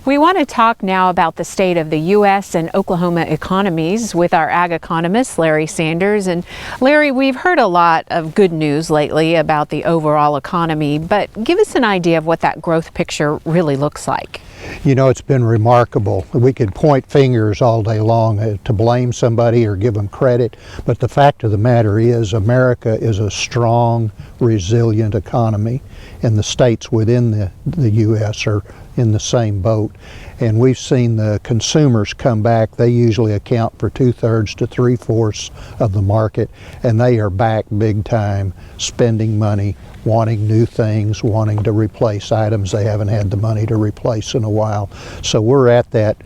We want to talk now about the state of the U.S. and Oklahoma economies with our ag economist, Larry Sanders. And Larry, we've heard a lot of good news lately about the overall economy, but give us an idea of what that growth picture really looks like. You know, it's been remarkable. We could point fingers all day long to blame somebody or give them credit, but the fact of the matter is America is a strong, resilient economy, and the states within the U.S. are in the same boat. And we've seen the consumers come back. They usually account for 2/3 to 3/4 of the market, and they are back big time, spending money, wanting new things, wanting to replace items they haven't had the money to replace in a while. So we're at that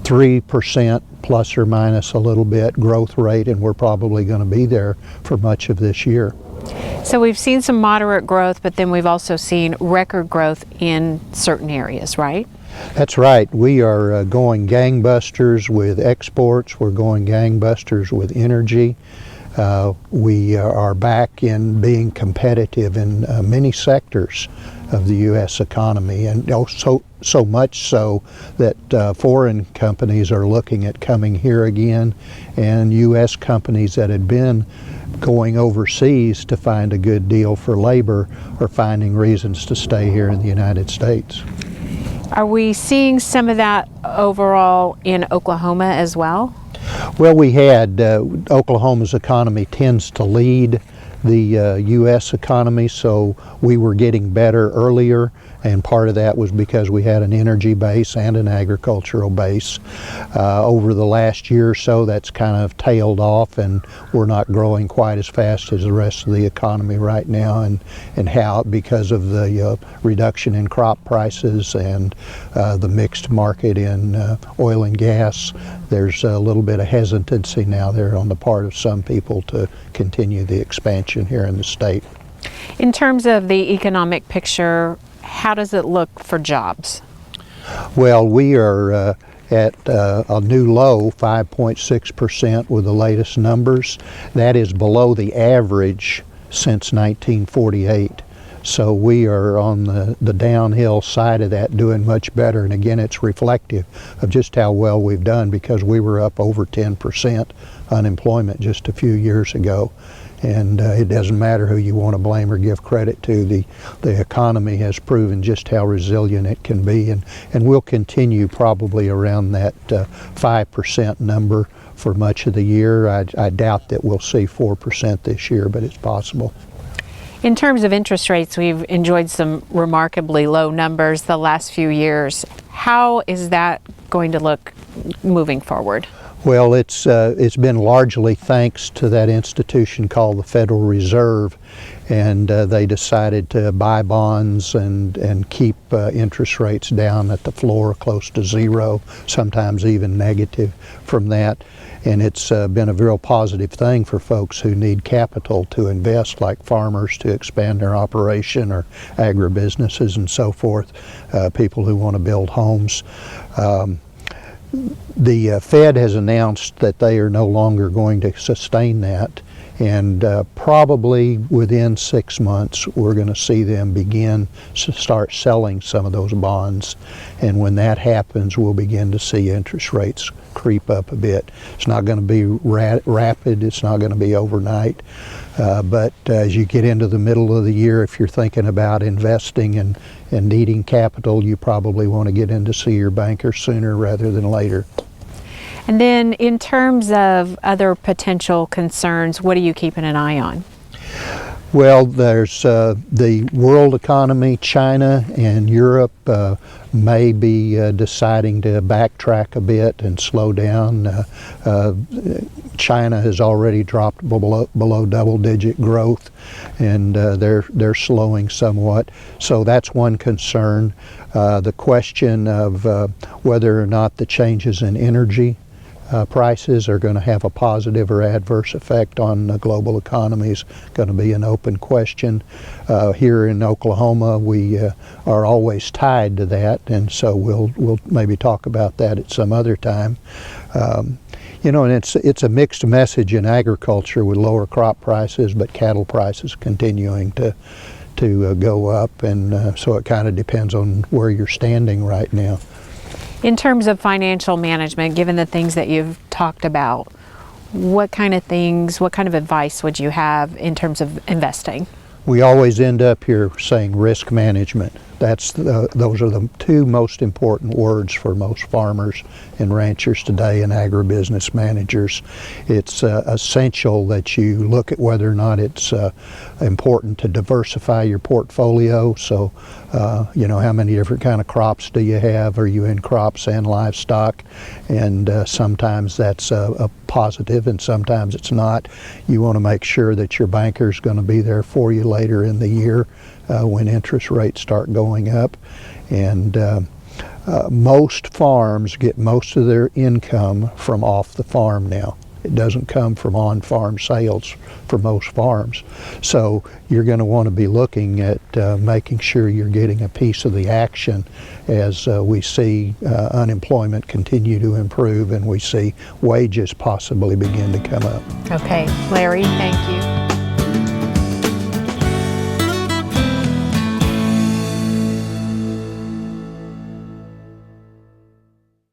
3% plus or minus a little bit growth rate, and we're probably going to be there for much of this year. So we've seen some moderate growth, but then we've also seen record growth in certain areas, right? That's right. We are going gangbusters with exports. We're going gangbusters with energy. We are back in being competitive in many sectors of the U.S. economy, and so much so that foreign companies are looking at coming here again, and U.S. companies that had been going overseas to find a good deal for labor are finding reasons to stay here in the United States. Are we seeing some of that overall in Oklahoma as well? Well, we had Oklahoma's economy tends to lead the U.S. economy, so we were getting better earlier, and part of that was because we had an energy base and an agricultural base. Over the last year or so, that's kind of tailed off, and we're not growing quite as fast as the rest of the economy right now, and how because of the reduction in crop prices and the mixed market in oil and gas. There's a little bit of hesitancy now there on the part of some people to continue the expansion here in the state. In terms of the economic picture, how does it look for jobs? Well, we are at a new low, 5.6% with the latest numbers. That is below the average since 1948. So we are on the downhill side of that, doing much better. And again, it's reflective of just how well we've done, because we were up over 10% unemployment just a few years ago. And it doesn't matter who you want to blame or give credit to. The economy has proven just how resilient it can be, and we'll continue probably around that 5% number for much of the year. I doubt that we'll see 4% this year, but it's possible. In terms of interest rates, we've enjoyed some remarkably low numbers the last few years. How is that going to look moving forward? Well, it's been largely thanks to that institution called the Federal Reserve, and they decided to buy bonds and keep interest rates down at the floor, close to zero, sometimes even negative from that. And it's been a real positive thing for folks who need capital to invest, like farmers to expand their operation, or agribusinesses and so forth, people who want to build homes. The Fed has announced that they are no longer going to sustain that, and probably within 6 months we're going to see them begin to start selling some of those bonds, and when that happens we'll begin to see interest rates creep up a bit. It's not going to be rapid, it's not going to be overnight, but as you get into the middle of the year, if you're thinking about investing and needing capital, you probably want to get in to see your banker sooner rather than later. And then in terms of other potential concerns, what are you keeping an eye on? Well, there's the world economy. China and Europe may be deciding to backtrack a bit and slow down. China has already dropped below double-digit growth, and they're slowing somewhat. So that's one concern. The question of whether or not the changes in energy prices are going to have a positive or adverse effect on the global economy is going to be an open question. Here in Oklahoma, we are always tied to that, and so we'll maybe talk about that at some other time. You know, and it's a mixed message in agriculture with lower crop prices, but cattle prices continuing to go up, and so it kind of depends on where you're standing right now. In terms of financial management, given the things that you've talked about, what kind of advice would you have in terms of investing? We always end up here saying risk management. Those are the two most important words for most farmers and ranchers today and agribusiness managers. It's essential that you look at whether or not it's important to diversify your portfolio. So, how many different kind of crops do you have? Are you in crops and livestock? And sometimes that's a positive and sometimes it's not. You want to make sure that your banker's going to be there for you later in the year when interest rates start going up. And most farms get most of their income from off the farm now. It doesn't come from on-farm sales for most farms. So you're going to want to be looking at making sure you're getting a piece of the action as we see unemployment continue to improve and we see wages possibly begin to come up. Okay, Larry, thank you.